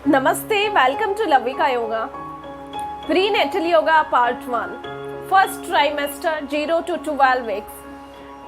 नमस्ते, welcome to Lavika yoga prenatal yoga part 1 first trimester 0 to 12 weeks.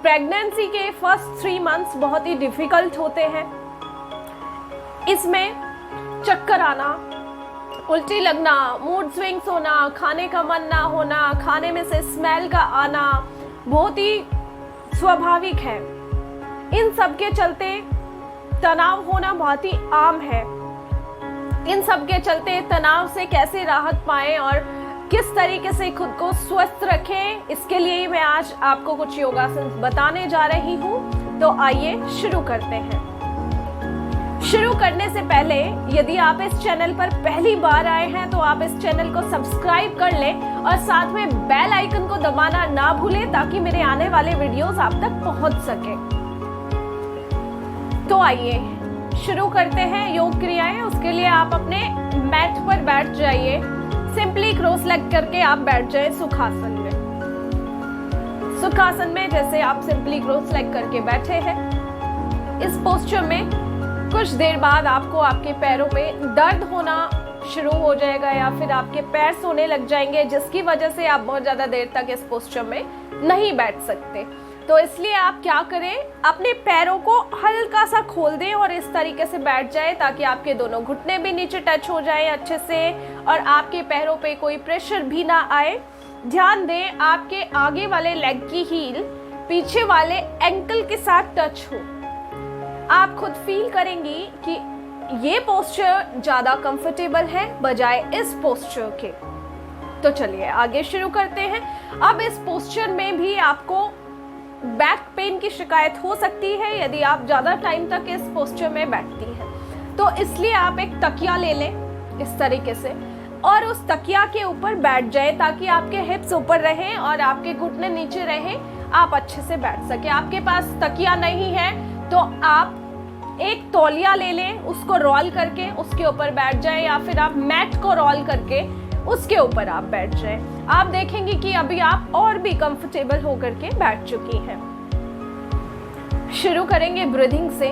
Pregnancy के first 3 months बहुत ही difficult होते हैं। इसमें चक्कर आना, उल्टी लगना, मूड स्विंग्स होना, खाने का मन ना होना, खाने में से स्मेल का आना बहुत ही स्वाभाविक है। इन सब के चलते तनाव होना बहुत ही आम है। इन सब के चलते तनाव से कैसे राहत पाएं और किस तरीके से खुद को स्वस्थ रखें, इसके लिए मैं आज आपको कुछ योगासन बताने जा रही हूँ। तो आइए शुरू करते हैं। शुरू करने से पहले यदि आप इस चैनल पर पहली बार आए हैं तो आप इस चैनल को सब्सक्राइब कर लें और साथ में बेल आइकन को दबाना ना भूलें ताकि मेरे आने वाले वीडियोस आप तक पहुंच सके। तो आइए शुरू करते हैं योग क्रियाएं। उसके लिए आप अपने मैट पर बैठ जाइए। सिंपली क्रॉस लेग करके आप बैठ जाएं सुखासन में। सुखासन में जैसे आप सिंपली क्रॉस लेग करके बैठे हैं, इस पोस्चर में कुछ देर बाद आपको आपके पैरों में दर्द होना शुरू हो जाएगा या फिर आपके पैर सोने लग जाएंगे, जिसकी वजह से आप बहुत ज्यादा देर तक इस पोस्चर में नहीं बैठ सकते। तो इसलिए आप क्या करें, अपने पैरों को हल्का सा खोल दें और इस तरीके से बैठ जाएं ताकि आपके दोनों घुटने भी नीचे टच हो जाएं अच्छे से और आपके पैरों पे कोई प्रेशर भी ना आए। ध्यान दें आपके आगे वाले लेग की हील पीछे वाले एंकल के साथ टच हो। आप खुद फील करेंगी कि ये पोस्चर ज्यादा कंफर्टेबल है बजाय इस पोस्चर के। तो चलिए आगे शुरू करते हैं। अब इस पोस्चर में भी आपको बैक पेन की शिकायत हो सकती है यदि आप ज़्यादा टाइम तक इस पोस्चर में बैठती हैं। तो इसलिए आप एक तकिया ले लें इस तरीके से और उस तकिया के ऊपर बैठ जाएं ताकि आपके हिप्स ऊपर रहें और आपके घुटने नीचे रहें, आप अच्छे से बैठ सके। आपके पास तकिया नहीं है तो आप एक तौलिया ले लें, उसको रोल करके उसके ऊपर बैठ जाएं या फिर आप मैट को रोल करके उसके ऊपर आप बैठ जाएं। आप देखेंगे कि अभी आप और भी कंफर्टेबल होकर के बैठ चुकी हैं। शुरू करेंगे ब्रीदिंग से।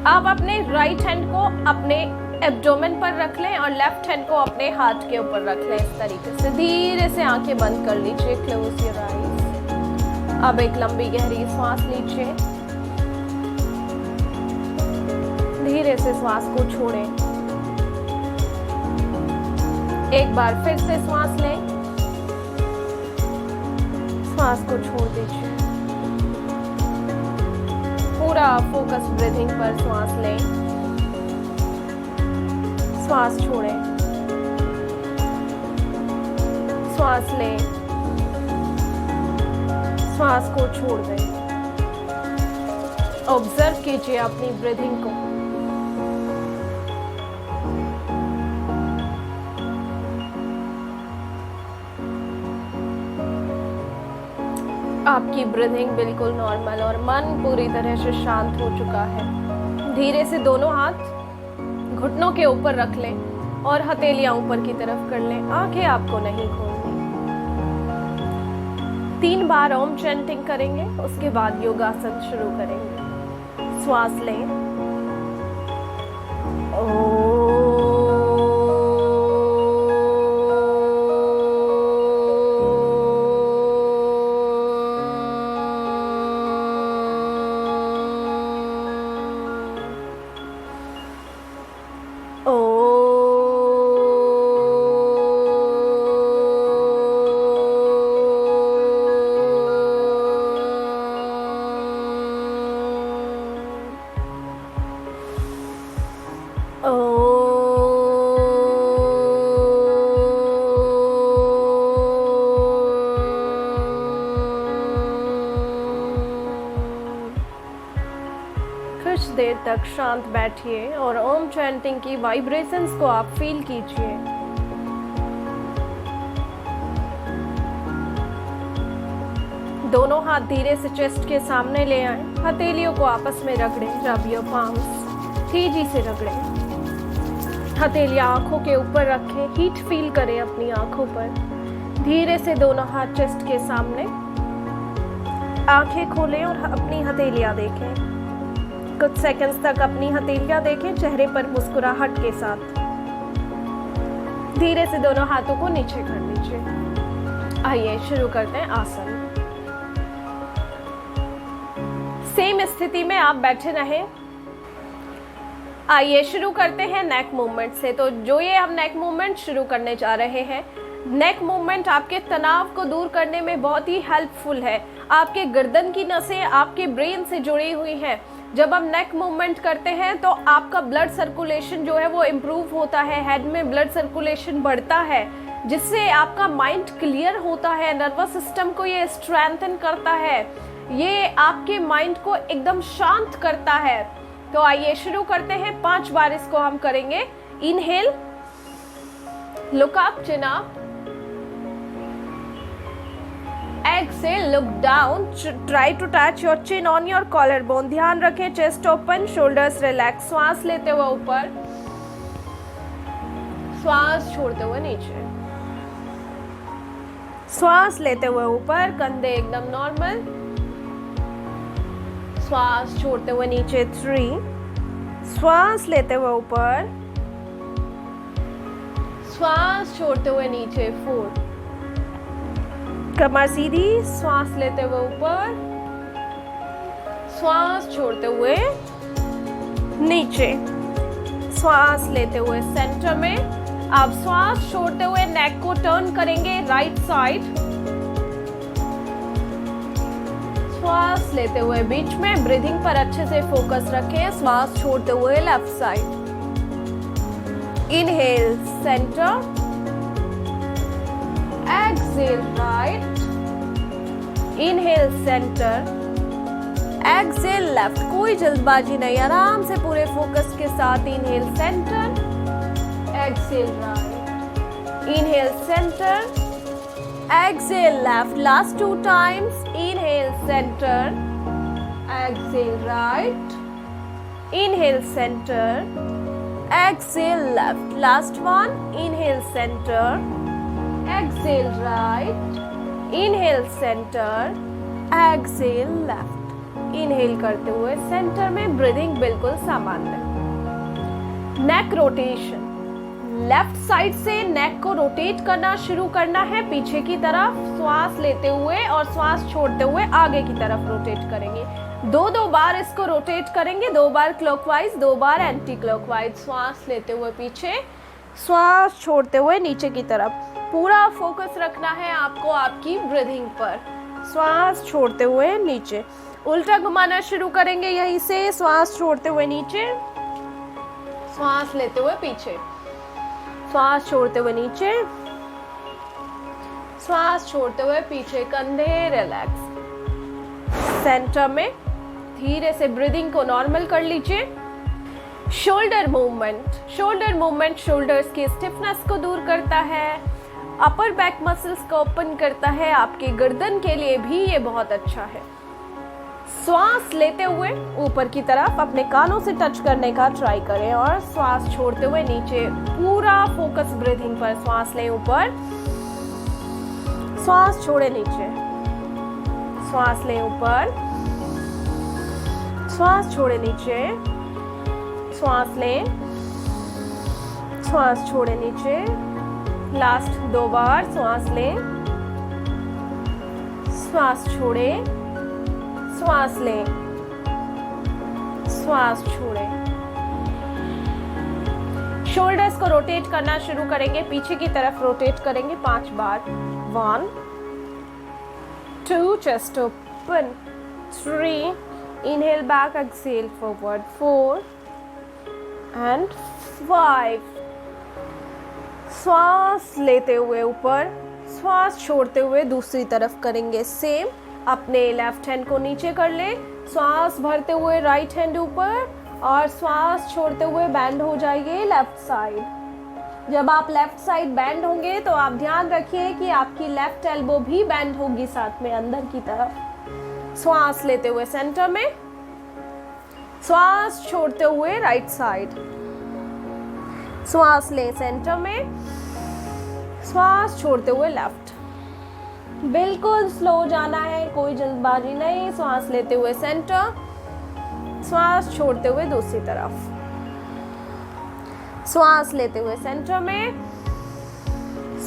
आप अपने राइट हैंड को अपने एब्डोमेन पर रख लें और लेफ्ट हैंड को अपने हाथ के ऊपर रख लें। इस तरीके से धीरे से आंखें बंद कर लीजिए। Close your eyes. अब एक लंबी गहरी सांस लीजिए। धीरे से सांस को छोड़ें। एक बार फिर से सांस लें, सांस को छोड़ दीजिए। पूरा फोकस ब्रीदिंग पर सांस लें, सांस छोड़ें, सांस लें, सांस को छोड़ दें। ऑब्जर्व कीजिए अपनी ब्रीदिंग को। आपकी ब्रीदिंग बिल्कुल नॉर्मल और मन पूरी तरह से शांत हो चुका है। धीरे से दोनों हाथ घुटनों के ऊपर रख लें और हथेलियां ऊपर की तरफ कर लें। आंखें आपको नहीं खोलनी। 3 बार ओम चैंटिंग करेंगे, उसके बाद योगासन शुरू करेंगे। श्वास लें। कुछ देर तक शांत बैठिए और ओम चैंटिंग की वाइब्रेशंस को आप फील कीजिए। दोनों हाथ धीरे से चेस्ट के सामने ले आए। हथेलियों को आपस में रगड़ें। Rub your palms. तेजी से रगड़ें। हथेलियां आंखों के ऊपर रखें। हीट फील करें अपनी आंखों पर। धीरे से दोनों हाथ चेस्ट के सामने। आंखें खोलें और अपनी हथेलियां देखें। कुछ सेकंड्स तक अपनी हथेलियां देखें, चेहरे पर मुस्कुराहट के साथ। धीरे से दोनों हाथों को नीचे कर लीजिए। आइए शुरू करते हैं आसन। सेम स्थिति में आप बैठे रहें। आइए शुरू करते हैं नेक मूवमेंट से। तो जो ये हम नेक मूवमेंट शुरू करने जा रहे हैं, नेक मूवमेंट आपके तनाव को दूर करने में बहुत ही हेल्पफुल है। आपके गर्दन की नसें आपके ब्रेन से जुड़ी हुई हैं। जब हम नेक मूवमेंट करते हैं तो आपका ब्लड सर्कुलेशन जो है वो इम्प्रूव होता है, हेड में ब्लड सर्कुलेशन बढ़ता है, जिससे आपका माइंड क्लियर होता है, नर्वस सिस्टम को ये स्ट्रेंथन करता है, ये आपके माइंड को एकदम शांत करता है। तो आइए शुरू करते हैं। 5 बार इसको हम करेंगे। Inhale, look up, chin up. Exhale, look down. Try to touch your chin on your collarbone. ध्यान रखें, चेस्ट ओपन, शोल्डर्स रिलैक्स। श्वास लेते हुए ऊपर, श्वास छोड़ते हुए नीचे। श्वास लेते हुए ऊपर, कंधे एकदम नॉर्मल। श्वास छोड़ते हुए नीचे 3। श्वास लेते हुए ऊपर, श्वास छोड़ते हुए नीचे 4। कमर सीधी, श्वास लेते हुए ऊपर, श्वास छोड़ते हुए नीचे। श्वास लेते हुए सेंटर में। आप श्वास छोड़ते हुए नेक को टर्न करेंगे राइट साइड। श्वास लेते हुए बीच में, ब्रीदिंग पर अच्छे से फोकस रखें। श्वास छोड़ते हुए left side. Inhale centre, exhale right, inhale center, exhale left। कोई जल्दबाजी नहीं, आराम से पूरे फोकस के साथ। inhale center, exhale right, inhale center, exhale left। last 2 times, inhale center, exhale right, inhale center, exhale left। last one, inhale center, exhale right, inhale center, exhale left। inhale करते हुए सेंटर में, breathing बिल्कुल सामान्य। Neck rotation, left side से नेक को rotate करना शुरू करना है पीछे की तरफ। श्वास लेते हुए और श्वास छोड़ते हुए आगे की तरफ रोटेट करेंगे। 2 बार इसको रोटेट करेंगे, 2 बार क्लॉकवाइज, 2 बार एंटी क्लॉकवाइज। श्वास लेते हुए पीछे, श्वास छोड़ते हुए नीचे की तरफ। पूरा फोकस रखना है आपको आपकी ब्रीदिंग पर। श्वास छोड़ते हुए नीचे। उल्टा घुमाना शुरू करेंगे यहीं से। श्वास छोड़ते हुए नीचे, श्वास लेते हुए पीछे, श्वास छोड़ते हुए नीचे, श्वास छोड़ते हुए पीछे। कंधे रिलैक्स। सेंटर में धीरे से ब्रीदिंग को नॉर्मल कर लीजिए। Shoulder movement, shoulder movement shoulders की स्टिफनेस को दूर करता है, अपर बैक मसल्स को ओपन करता है। आपके गर्दन के लिए भी ये बहुत अच्छा है। श्वास लेते हुए ऊपर की तरफ अपने कानों से टच करने का ट्राई करें और श्वास छोड़ते हुए नीचे। पूरा फोकस ब्रीथिंग पर। श्वास लें ऊपर, श्वास छोड़े नीचे। श्वास लें ऊपर, श्वास छोड़े नीचे। श्वास लें, श्वास छोड़े नीचे। लास्ट 2 बार। श्वास लें, श्वास छोड़े, श्वास लें, श्वास छोड़े। शोल्डर्स को रोटेट करना शुरू करेंगे, पीछे की तरफ रोटेट करेंगे 5 बार। 1 2, chest open. 3, inhale back, exhale forward. 4 and 5। श्वास लेते हुए ऊपर, श्वास छोड़ते हुए दूसरी तरफ करेंगे सेम। अपने लेफ्ट हैंड को नीचे कर ले। श्वास भरते हुए राइट हैंड ऊपर और श्वास छोड़ते हुए बैंड हो जाइए लेफ्ट साइड। जब आप लेफ्ट साइड बैंड होंगे तो आप ध्यान रखिए कि आपकी लेफ्ट एल्बो भी बैंड होगी साथ में अंदर की तरफ। श्वास लेते हुए सेंटर में, श्वास छोड़ते हुए राइट साइड। श्वास लें सेंटर में, श्वास छोड़ते हुए लेफ्ट। बिल्कुल स्लो जाना है, कोई जल्दबाजी नहीं। श्वास लेते हुए सेंटर, श्वास छोड़ते हुए दूसरी तरफ, श्वास लेते हुए सेंटर में,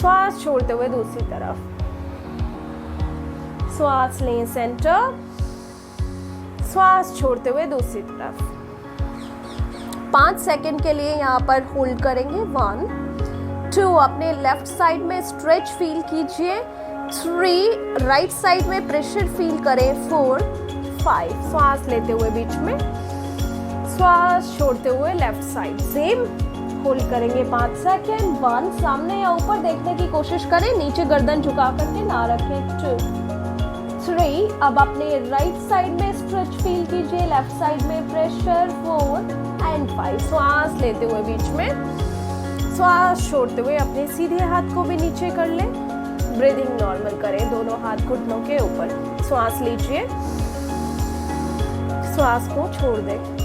श्वास छोड़ते हुए दूसरी तरफ, श्वास लें सेंटर, श्वास छोड़ते हुए दूसरी तरफ। 5 सेकंड के लिए यहाँ पर होल्ड करेंगे। 1 2, अपने लेफ्ट साइड में स्ट्रेच फील कीजिए। 3, राइट साइड में प्रेशर फील करें। 4 5, श्वास लेते हुए बीच में, श्वास छोड़ते हुए लेफ्ट साइड, सेम होल्ड करेंगे 5 सेकेंड। 1, सामने या ऊपर देखने की कोशिश करें, नीचे गर्दन झुका करके ना रखें। 2 3, अब अपने राइट साइड में स्ट्रेच फील कीजिए, लेफ्ट साइड में प्रेशर। 4 एंड 5, श्वास लेते हुए बीच में, श्वास छोड़ते हुए अपने सीधे हाथ को भी नीचे कर लें। ब्रीदिंग नॉर्मल करें, दोनों हाथ घुटनों के ऊपर। श्वास लीजिए, श्वास को छोड़ दें।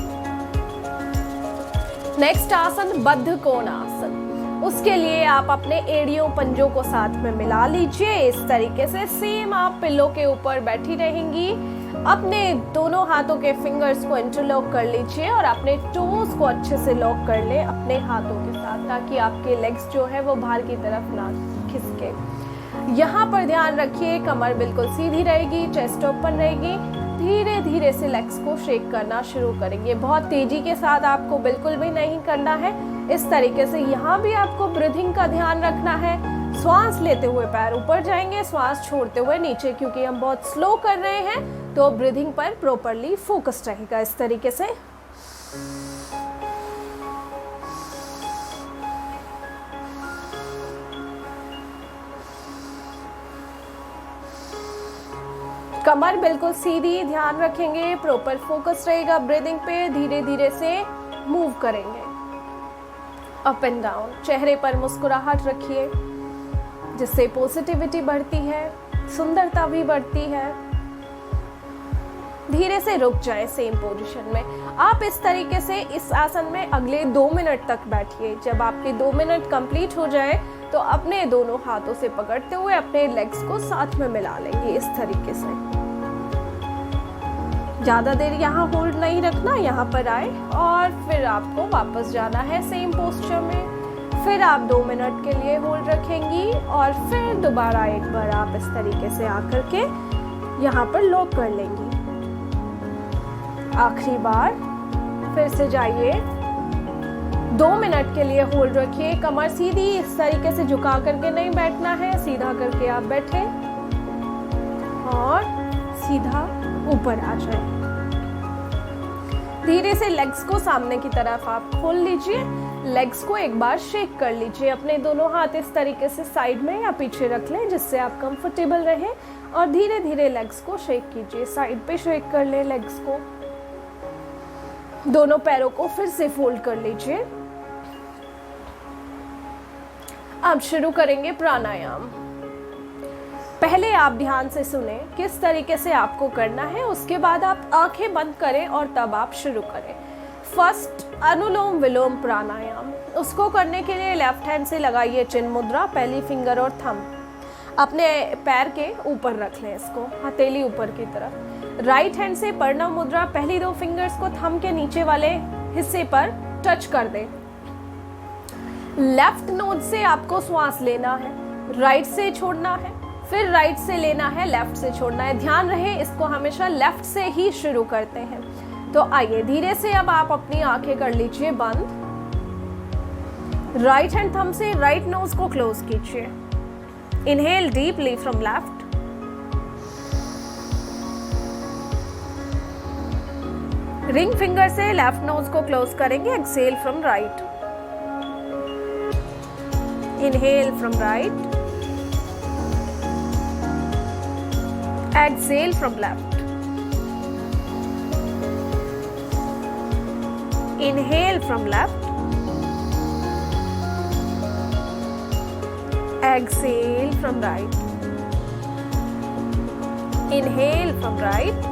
नेक्स्ट आसन बद्ध कोण आसन। उसके लिए आप अपने एड़ियों पंजों को साथ में मिला लीजिए। इस तरीके से सेम आप पिल्लो के ऊपर बैठी रहेंगी। अपने दोनों हाथों के फिंगर्स को इंटरलॉक कर लीजिए और अपने टोज को अच्छे से लॉक कर ले अपने हाथों के साथ, ताकि आपके लेग्स जो है वो बाहर की तरफ ना खिसके। यहाँ पर ध्यान रखिए, कमर बिल्कुल सीधी रहेगी, चेस्ट ओपन रहेगी। धीरे धीरे से लेग्स को शेक करना शुरू करेंगे। बहुत तेजी के साथ आपको बिल्कुल भी नहीं करना है। इस तरीके से यहाँ भी आपको ब्रीथिंग का ध्यान रखना है। श्वास लेते हुए पैर ऊपर जाएंगे, श्वास छोड़ते हुए नीचे, क्योंकि हम बहुत स्लो कर रहे हैं तो ब्रीथिंग पर प्रॉपरली फोकस रहेगा। इस तरीके से कमर बिल्कुल सीधी, ध्यान रखेंगे, प्रॉपर फोकस रहेगा ब्रीदिंग पे। धीरे धीरे से मूव करेंगे अप एंड डाउन। चेहरे पर मुस्कुराहट रखिए, जिससे पॉजिटिविटी बढ़ती है, सुंदरता भी बढ़ती है। धीरे से रुक जाए सेम पोजीशन में। आप इस तरीके से इस आसन में अगले 2 मिनट तक बैठिए। जब आपके 2 मिनट कंप्लीट हो जाए तो अपने दोनों हाथों से पकड़ते हुए अपने लेग्स को साथ में मिला लेंगे इस तरीके से। ज्यादा देर यहाँ होल्ड नहीं रखना, यहाँ पर आए और फिर आपको वापस जाना है सेम पोस्चर में। फिर आप 2 मिनट के लिए होल्ड रखेंगी और फिर दोबारा एक बार आप इस तरीके से आकर के यहाँ पर लॉक कर लेंगी। आखिरी बार फिर से जाइए, 2 मिनट के लिए होल्ड रखिए। कमर सीधी, इस तरीके से झुका करके नहीं बैठना है, सीधा करके आप बैठे और सीधा ऊपर आ जाए। धीरे से लेग्स को सामने की तरफ आप खोल लीजिए। लेग्स को एक बार शेक कर लीजिए। अपने दोनों हाथ इस तरीके से साइड में या पीछे रख लें, जिससे आप कंफर्टेबल रहें, और धीरे धीरे लेग्स को शेक कीजिए। साइड पे शेक कर लें लेग्स को। दोनों पैरों को फिर से फोल्ड कर लीजिए। अब शुरू करेंगे प्राणायाम। पहले आप ध्यान से सुने किस तरीके से आपको करना है, उसके बाद आप आंखें बंद करें और तब आप शुरू करें। फर्स्ट, अनुलोम विलोम प्राणायाम। उसको करने के लिए लेफ्ट हैंड से लगाइए चिन्ह मुद्रा, पहली फिंगर और थंब अपने पैर के ऊपर रख लें, इसको हथेली ऊपर की तरफ। राइट हैंड से प्रणव मुद्रा, पहली 2 फिंगर्स को थंब के नीचे वाले हिस्से पर टच कर दें। लेफ्ट नोज से आपको श्वास लेना है, राइट से छोड़ना है, फिर राइट से लेना है, लेफ्ट से छोड़ना है। ध्यान रहे इसको हमेशा लेफ्ट से ही शुरू करते हैं। तो आइए धीरे से अब आप अपनी आंखें कर लीजिए बंद। राइट हैंड थंब से राइट नोज को क्लोज कीजिए। Inhale deeply from left, ring finger से लेफ्ट नोज को क्लोज करेंगे। Exhale from right, inhale from right, exhale from left, inhale from left, exhale from right, inhale from right,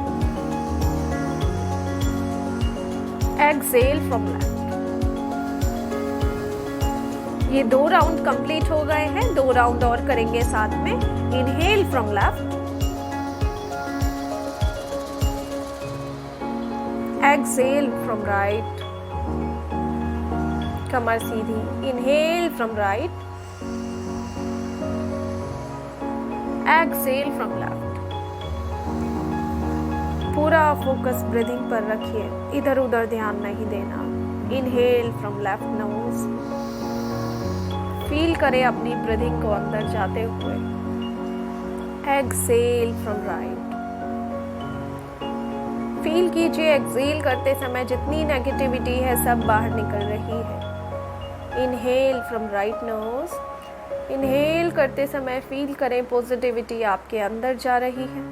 exhale from left। ये 2 round complete हो गए हैं, 2 round और करेंगे साथ में। Inhale from left, exhale from right, कमर सीधी, inhale from right, exhale from left. पूरा फोकस ब्रीदिंग पर रखिए, इधर उधर ध्यान नहीं देना। Inhale from left nose, feel करें अपनी ब्रीदिंग को अंदर जाते हुए। एक्सेल फ्रॉम राइट, फील कीजिए एक्सेल करते समय जितनी नेगेटिविटी है सब बाहर निकल रही है। Inhale from right nose, inhale करते समय फील करें पॉजिटिविटी आपके अंदर जा रही है।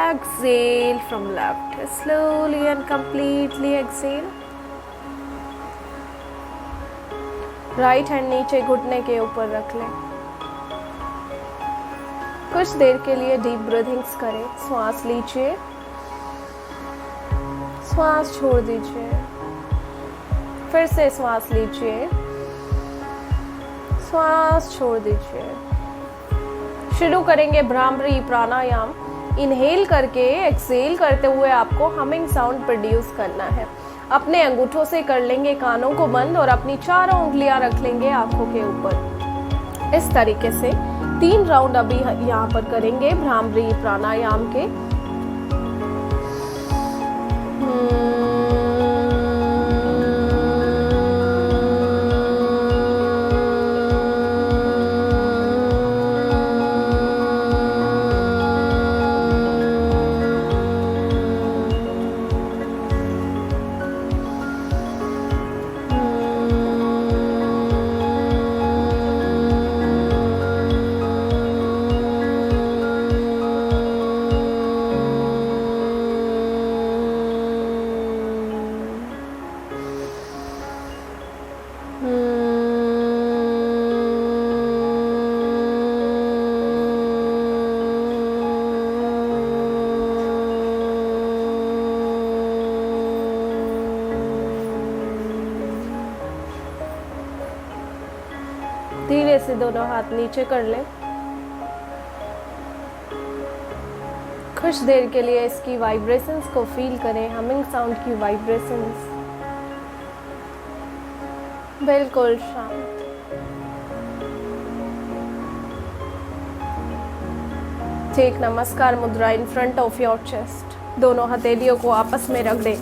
Exhale from left, slowly and completely exhale. Right hand नीचे घुटने के ऊपर रख लें। कुछ देर के लिए डीप ब्रीथिंग्स करें। श्वास लीजिए, श्वास छोड़ दीजिए, फिर से श्वास लीजिए, श्वास छोड़ दीजिए। शुरू करेंगे भ्रामरी प्राणायाम। इनहेल करके एक्सेल करते हुए आपको हमिंग साउंड प्रोड्यूस करना है। अपने अंगूठों से कर लेंगे कानों को बंद और अपनी चारों उंगलियां रख लेंगे आंखों के ऊपर। इस तरीके से 3 राउंड अभी यहाँ पर करेंगे भ्रामरी प्राणायाम के। धीरे से दोनों हाथ नीचे कर लें। कुछ देर के लिए इसकी वाइब्रेशंस को फील करें, हमिंग साउंड की वाइब्रेशंस। बिल्कुल शांत। टेक नमस्कार मुद्रा in front of your chest. दोनों हथेलियों को आपस में रख दें,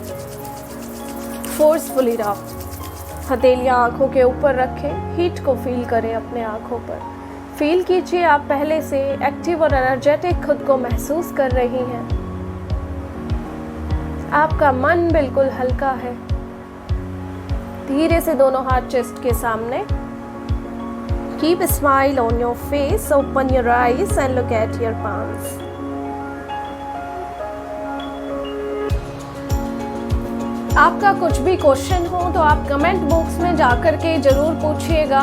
फोर्सफुली रख। हथेलियां आंखों के ऊपर रखें, हीट को फील करें अपने आंखों पर। फील कीजिए आप पहले से एक्टिव और एनर्जेटिक खुद को महसूस कर रही हैं। आपका मन बिल्कुल हल्का है। धीरे से दोनों हाथ चेस्ट के सामने। Keep a smile on your face, open your eyes and look at your palms. आपका कुछ भी क्वेश्चन हो तो आप कमेंट बॉक्स में जाकर के जरूर पूछिएगा।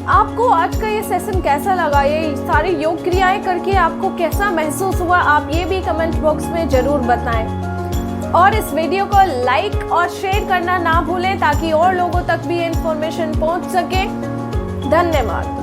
आपको आज का ये सेशन कैसा लगा, ये सारी योग क्रियाएं करके आपको कैसा महसूस हुआ, आप ये भी कमेंट बॉक्स में जरूर बताएं। और इस वीडियो को लाइक और शेयर करना ना भूलें ताकि और लोगों तक भी ये इन्फॉर्मेशन पहुंच सके। धन्यवाद।